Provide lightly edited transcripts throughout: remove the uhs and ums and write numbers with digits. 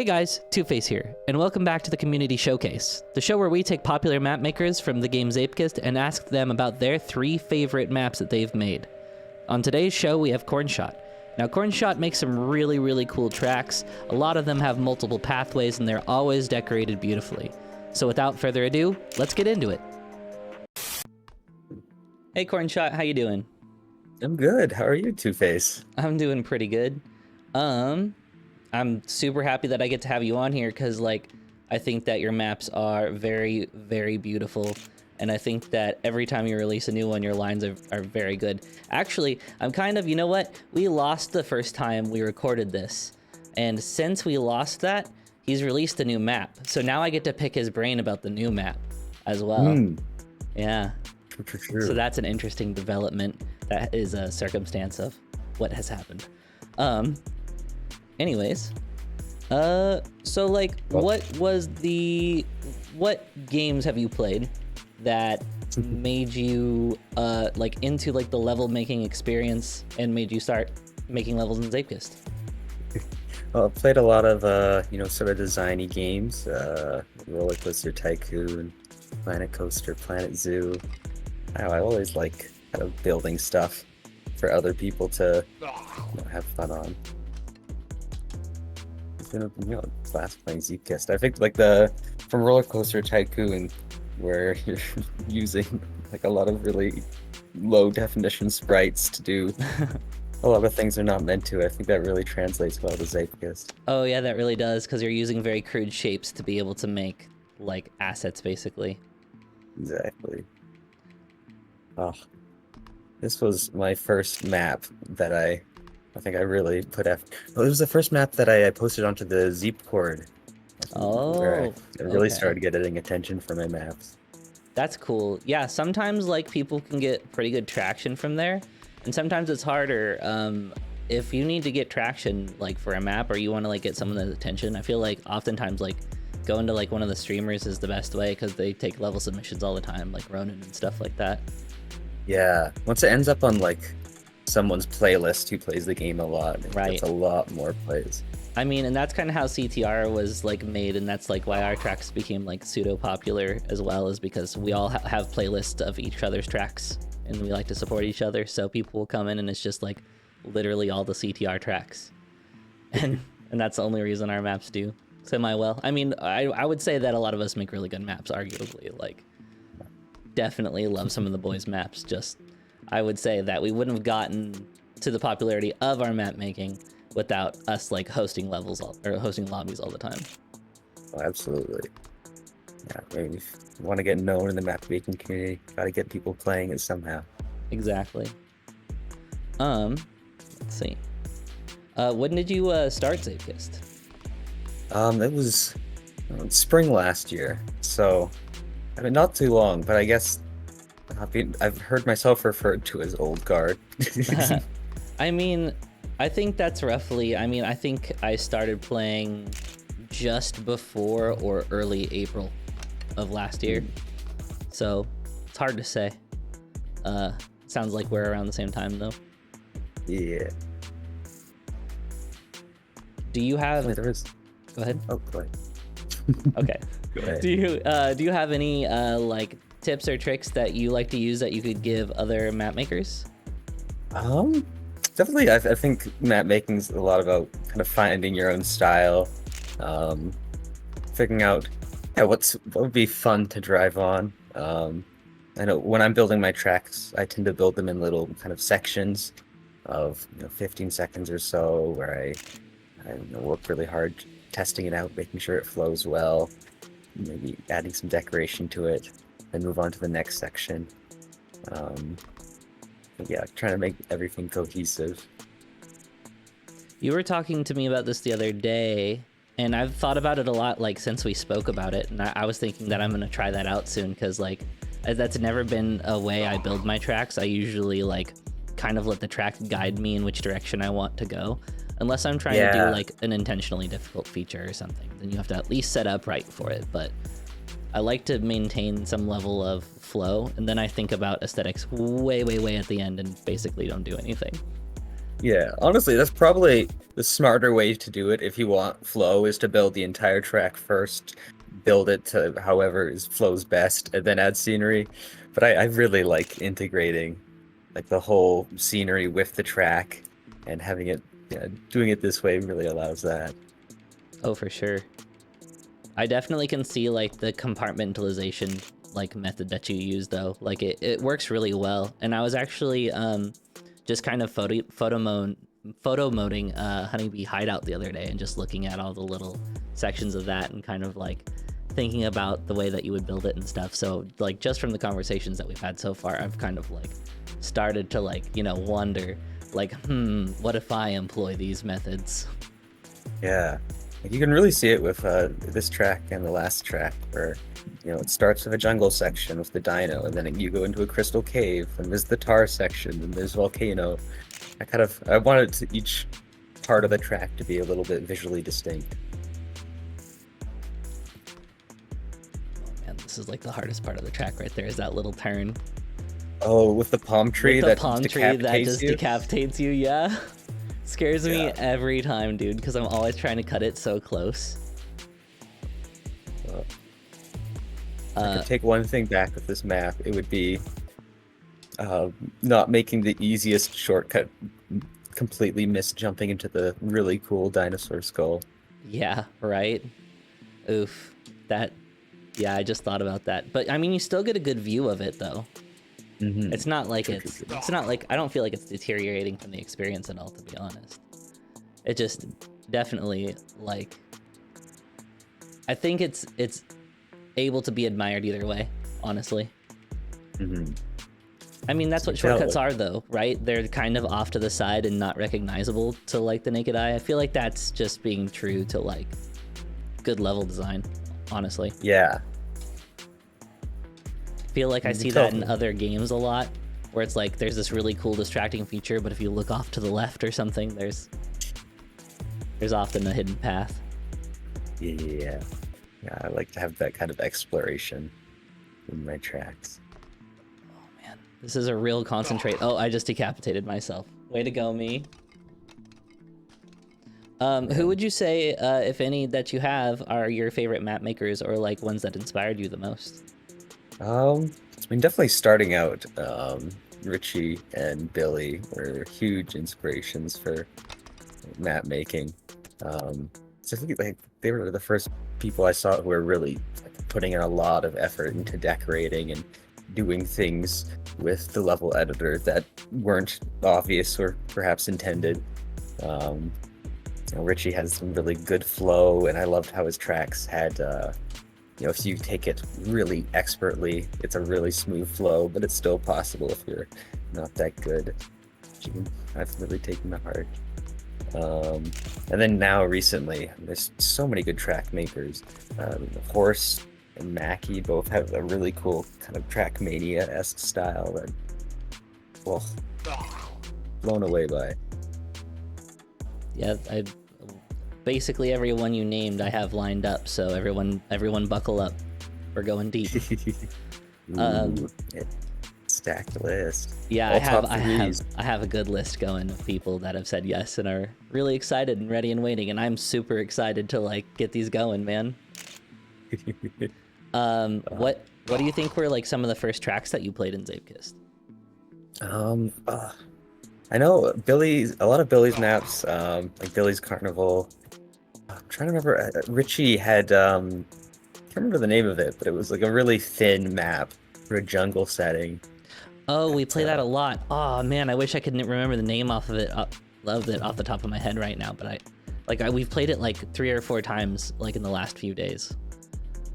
Hey guys, TwoFace here, and welcome back to the Community Showcase, the show where we take popular map makers from the game Zapekist and ask them about their 3 favorite maps that they've made. On today's show, we have Cornshot. Now, Cornshot makes some really cool tracks. A lot of them have multiple pathways, and they're always decorated beautifully. So without further ado, let's get into it. Hey Cornshot, how you doing? I'm good. How are you, TwoFace? I'm doing pretty good. I'm super happy that I get to have you on here because, like, I think that your maps are very beautiful, and I think that every time you release a new one, your lines are very good. Actually, I'm kind of, you know what? We lost the first time we recorded this, and since we lost that, he's released a new map. So now I get to pick his brain about the new map as well. Yeah. True. So that's an interesting development. That is a circumstance of what has happened. Anyways, so like, what games have you played that made you like into like the level making experience and made you start making levels in Zapekist? Well, I've played a lot of sort of designy games, Roller Coaster Tycoon, Planet Coaster, Planet Zoo. I always like kind of building stuff for other people to have fun on. Class playing Zapekist. I think like from Roller Coaster Tycoon, where you're using like a lot of really low definition sprites to do a lot of things they're not meant to. I think that really translates well to Zapekist. Oh yeah, that really does, because you're using very crude shapes to be able to make like assets, basically. Exactly. Oh, this was my first map that I think I really put effort. Well, it was the first map that I posted onto the Zeepcord. Where I really started getting attention for my maps. That's cool. Yeah, sometimes like people can get pretty good traction from there, and sometimes it's harder. If you need to get traction like for a map, or you want to like get someone's attention, I feel like oftentimes like going to like one of the streamers is the best way, because they take level submissions all the time, like Ronan and stuff like that. Yeah, once it ends up on like someone's playlist who plays the game a lot, it gets a lot more plays. I mean, and that's kind of how CTR was like made, and that's like why our tracks became like pseudo popular as well, is because we all have playlists of each other's tracks, and we like to support each other. So people will come in and it's just like literally all the CTR tracks, and that's the only reason our maps do semi well. I mean, I would say that a lot of us make really good maps, arguably. Like, definitely love some of the boys' maps. Just, I would say that we wouldn't have gotten to the popularity of our map making without us like hosting levels or hosting lobbies all the time. Oh, absolutely. Yeah, I mean, if you want to get known in the map making community, gotta get people playing it somehow. Exactly. Let's see. When did you start Zapekist? It was spring last year, so I mean, not too long, but I guess I've heard myself referred to as old guard. I mean, I think that's roughly, I think I started playing just before or early April of last year. So it's hard to say. Sounds like we're around the same time though. Yeah. Do you have... Wait, there is... Go ahead. Oh, go ahead. Okay. Go ahead. Do you have any like tips or tricks that you like to use that you could give other map makers? Definitely. I think map making is a lot about kind of finding your own style, figuring out what would be fun to drive on. I know when I'm building my tracks, I tend to build them in little kind of sections of 15 seconds or so, where I work really hard testing it out, making sure it flows well, maybe adding some decoration to it, then move on to the next section. Yeah, trying to make everything cohesive. You were talking to me about this the other day, and I've thought about it a lot like since we spoke about it, and I was thinking that I'm gonna try that out soon, because like that's never been a way I build my tracks. I usually like kind of let the track guide me in which direction I want to go, unless I'm trying to do like an intentionally difficult feature or something. Then you have to at least set up right for it. But I like to maintain some level of flow, and then I think about aesthetics way at the end and basically don't do anything. Yeah, honestly, that's probably the smarter way to do it if you want flow, is to build the entire track first, build it to however is flows best, and then add scenery. But I really like integrating like the whole scenery with the track and having it, yeah, doing it this way really allows that. Oh, for sure. I definitely can see like the compartmentalization like method that you use though. Like it works really well. And I was actually just kind of photo moding Honeybee Hideout the other day and just looking at all the little sections of that and kind of like thinking about the way that you would build it and stuff. So like just from the conversations that we've had so far, I've kind of like started to like, you know, wonder like, what if I employ these methods? Yeah. Like, you can really see it with this track and the last track, where it starts with a jungle section with the dino, and then you go into a crystal cave, and there's the tar section, and there's volcano. I wanted each part of the track to be a little bit visually distinct. Oh man, this is like the hardest part of the track right there, is that little turn. Oh, with the palm tree With the that palm tree that just you? decapitates you, yeah. Scares me Yeah. every time, dude, because I'm always trying to cut it so close. I could take one thing back with this map. It would be not making the easiest shortcut, completely miss jumping into the really cool dinosaur skull. Yeah, right? Oof. Yeah, I just thought about that. But I mean, you still get a good view of it though. Mm-hmm. It's not like it's not like, I don't feel like it's deteriorating from the experience at all, to be honest. It just definitely like, I think it's able to be admired either way, honestly. Mm-hmm. I mean, that's what shortcuts are though, right? They're kind of off to the side and not recognizable to like the naked eye. I feel like that's just being true to like good level design, honestly. Yeah. I feel like I see that in other games a lot, where it's like there's this really cool distracting feature, but if you look off to the left or something, there's often a hidden path. Yeah. Yeah, I like to have that kind of exploration in my tracks. Oh man, this is a real concentrate. Oh, I just decapitated myself. Way to go, me. Who would you say, if any that you have, are your favorite map makers, or like ones that inspired you the most? I mean, definitely starting out, Richie and Billy were huge inspirations for map making. So I think like they were the first people I saw who were really like, putting in a lot of effort into decorating and doing things with the level editor that weren't obvious or perhaps intended. Richie has some really good flow, and I loved how his tracks had, if you take it really expertly, it's a really smooth flow, but it's still possible if you're not that good. I've really taken to heart. And then now recently, there's so many good track makers. Horse and Mackie both have a really cool kind of Trackmania-esque style that, well, blown away by. Yeah, basically everyone you named I have lined up, so everyone buckle up. We're going deep. Stacked list. Yeah, All I have a good list going of people that have said yes and are really excited and ready and waiting, and I'm super excited to like get these going, man. What do you think were like some of the first tracks that you played in Zapekist? I know a lot of Billy's maps, like Billy's Carnival. I'm trying to remember. Richie had, I can't remember the name of it, but it was like a really thin map for a jungle setting. Oh, we play that a lot. Oh man, I wish I could remember the name off the top of my head right now, but we've played it like 3 or 4 times like in the last few days.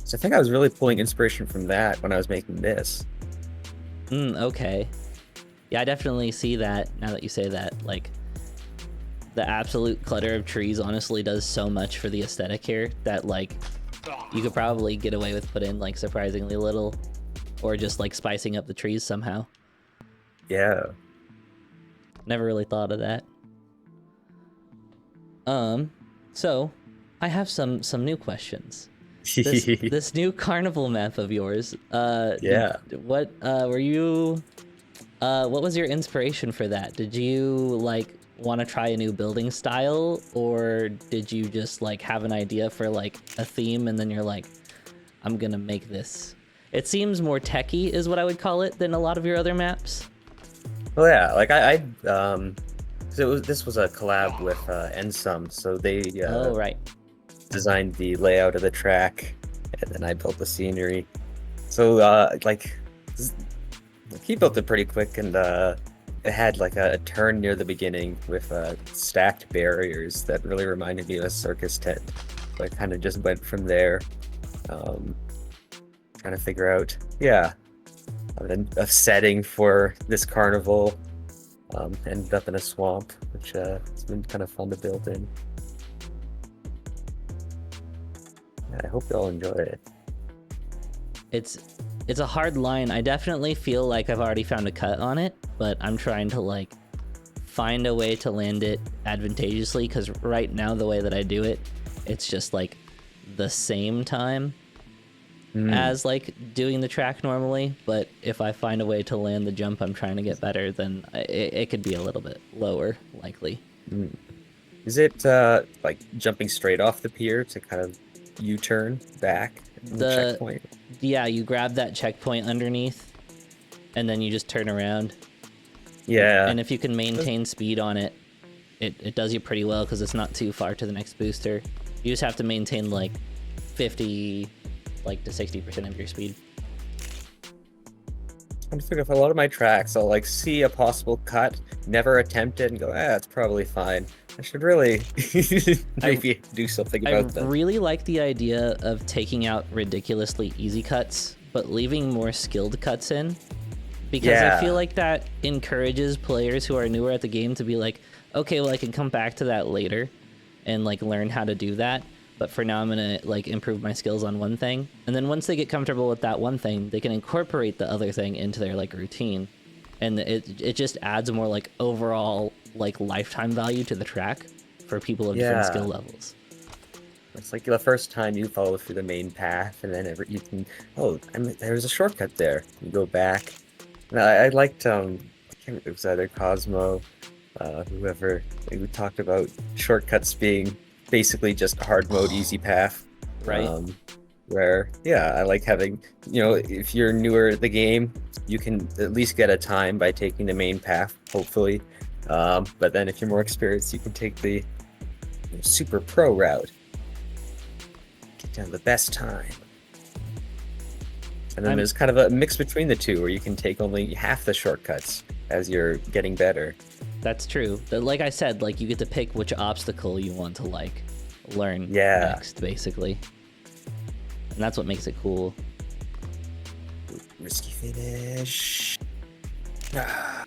So I think I was really pulling inspiration from that when I was making this. Okay. Yeah, I definitely see that now that you say that. Like, the absolute clutter of trees honestly does so much for the aesthetic here that like you could probably get away with putting like surprisingly little, or just like spicing up the trees somehow. Yeah. Never really thought of that. So I have some new questions. This new carnival map of yours. Yeah. What was your inspiration for that? Did you like want to try a new building style, or did you just like have an idea for like a theme and then you're like, I'm gonna make this? It seems more techy is what I would call it than a lot of your other maps. Well, yeah, like so this was a collab with Ensum, so they Oh, right. designed the layout of the track, and then I built the scenery. So like he built it pretty quick, and it had like a turn near the beginning with stacked barriers that really reminded me of a circus tent. So I kind of just went from there, trying to figure out, a setting for this carnival. Ended up in a swamp, which it's been kind of fun to build in. Yeah, I hope you all enjoy it. It's a hard line. I definitely feel like I've already found a cut on it, but I'm trying to like find a way to land it advantageously, because right now the way that I do it, it's just like the same time as like doing the track normally, but if I find a way to land the jump I'm trying to get better, then it could be a little bit lower likely. Is it like jumping straight off the pier to kind of U-turn back the checkpoint? Yeah, you grab that checkpoint underneath and then you just turn around. Yeah. And if you can maintain speed on it, it does you pretty well, because it's not too far to the next booster. You just have to maintain like 50 to 60% of your speed. I'm thinking of a lot of my tracks, I'll like see a possible cut, never attempt it, and go, it's probably fine. I should really maybe do something about that. I really like the idea of taking out ridiculously easy cuts, but leaving more skilled cuts in. Because I feel like that encourages players who are newer at the game to be like, okay, well, I can come back to that later and like learn how to do that. But for now, I'm gonna like improve my skills on one thing, and then once they get comfortable with that one thing, they can incorporate the other thing into their like routine, and it just adds more like overall like lifetime value to the track for people of different skill levels. It's like the first time you follow through the main path, and then you can, there's a shortcut there. You go back. Now, I liked I can't remember, it was either Cosmo, whoever, who talked about shortcuts being basically just hard mode easy path, right? Where I like having, if you're newer at the game, you can at least get a time by taking the main path, hopefully, but then if you're more experienced, you can take the super pro route, get down the best time. And then there's kind of a mix between the two, where you can take only half the shortcuts as you're getting better. That's true. But like I said, like you get to pick which obstacle you want to like learn next, basically. And that's what makes it cool. Risky finish. Yeah.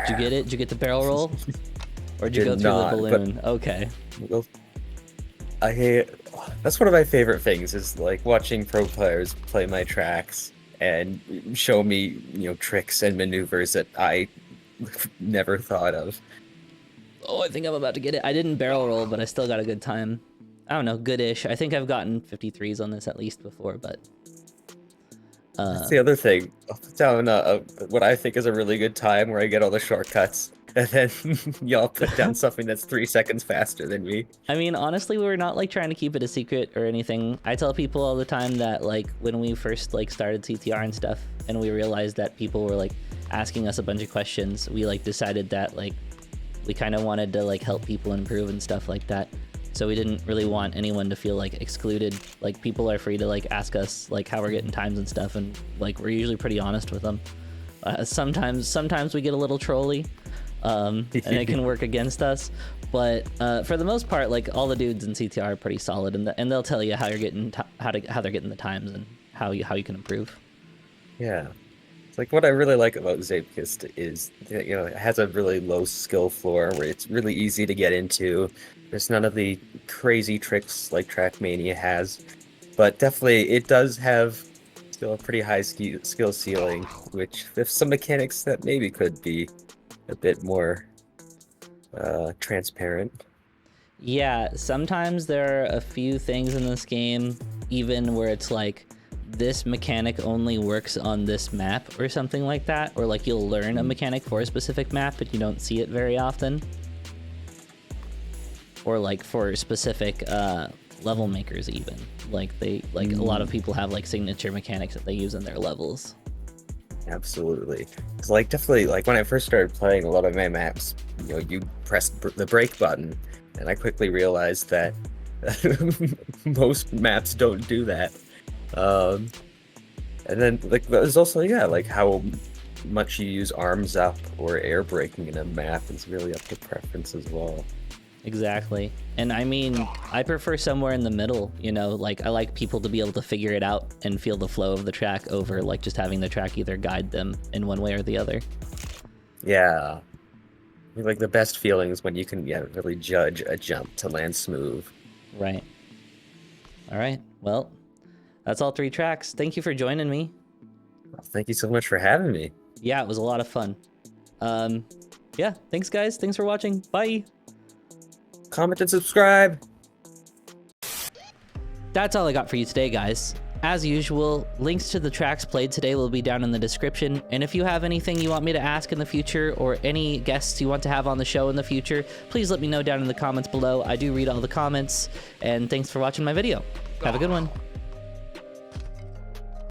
Did you get it? Did you get the barrel roll? Or did you go through the balloon? Okay. Well, that's one of my favorite things, is like watching pro players play my tracks and show me, tricks and maneuvers that I never thought of. Oh, I think I'm about to get it. I didn't barrel roll, but I still got a good time. I don't know, good-ish. I think I've gotten 53s on this at least before, but... That's the other thing. I'll put down what I think is a really good time, where I get all the shortcuts, and then y'all put down something that's 3 seconds faster than me. I mean, honestly, we're not like trying to keep it a secret or anything. I tell people all the time that like when we first like started CTR and stuff, and we realized that people were like asking us a bunch of questions, we like decided that like we kind of wanted to like help people improve and stuff like that. So we didn't really want anyone to feel like excluded. Like people are free to like ask us like how we're getting times and stuff, and like we're usually pretty honest with them. Sometimes we get a little trolly, and it can work against us. But for the most part, like all the dudes in CTR are pretty solid, and they'll tell you how you're getting how they're getting the times and how you can improve. Yeah. It's like what I really like about Zapekist is, it has a really low skill floor where it's really easy to get into. There's none of the crazy tricks like Trackmania has, but definitely it does have still a pretty high skill ceiling, which with some mechanics that maybe could be a bit more transparent. Yeah, sometimes there are a few things in this game, even where it's like, this mechanic only works on this map or something like that, or like you'll learn a mechanic for a specific map but you don't see it very often. or like for specific level makers even. Like a lot of people have like signature mechanics that they use in their levels. Absolutely. It's like definitely like when I first started playing a lot of my maps, you know, you press the break button, and I quickly realized that most maps don't do that. And then like there's also like how much you use arms up or air braking in a map is really up to preference as well. Exactly. And I mean, I prefer somewhere in the middle, you know, like I like people to be able to figure it out and feel the flow of the track over like just having the track either guide them in one way or the other. Yeah. Like the best feeling is when you can really judge a jump to land smooth. Right. All right. Well, that's all 3 tracks. Thank you for joining me. Well, thank you so much for having me. Yeah, it was a lot of fun. Yeah, thanks guys. Thanks for watching. Bye. Comment and subscribe. That's all I got for you today, guys. As usual, links to the tracks played today will be down in the description, and if you have anything you want me to ask in the future, or any guests you want to have on the show in the future, please let me know down in the comments below. I do read all the comments, and thanks for watching my video. Have a good one.